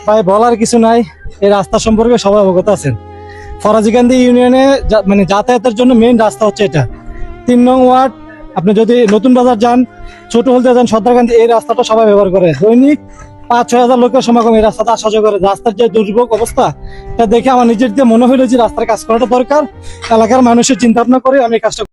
ভাই বলার কিছু নাই, এই রাস্তা সম্পর্কে সবাই অবগত আছেন। ফরাজিকান্দি ইউনিয়নে মানে যাতায়াতের জন্য মেইন রাস্তা হচ্ছে এটা 3 নং ওয়ার্ড। আপনি যদি নতুন বাজার যান, ছোট হলদিয়া যান, সর্দারকান্দি, এই রাস্তাটা সবাই ব্যবহার করে। দৈনিক 5-6 হাজার লোকের সমাগম এই রাস্তাটা আসা যাওয়া করে। রাস্তার যে দুর্ভোগ অবস্থা, এটা দেখে আমার নিজের দিয়ে মনে হইলো যে রাস্তার কাজ করাটা দরকার। এলাকার মানুষের চিন্তা ভাবনা করে আমি কাজটা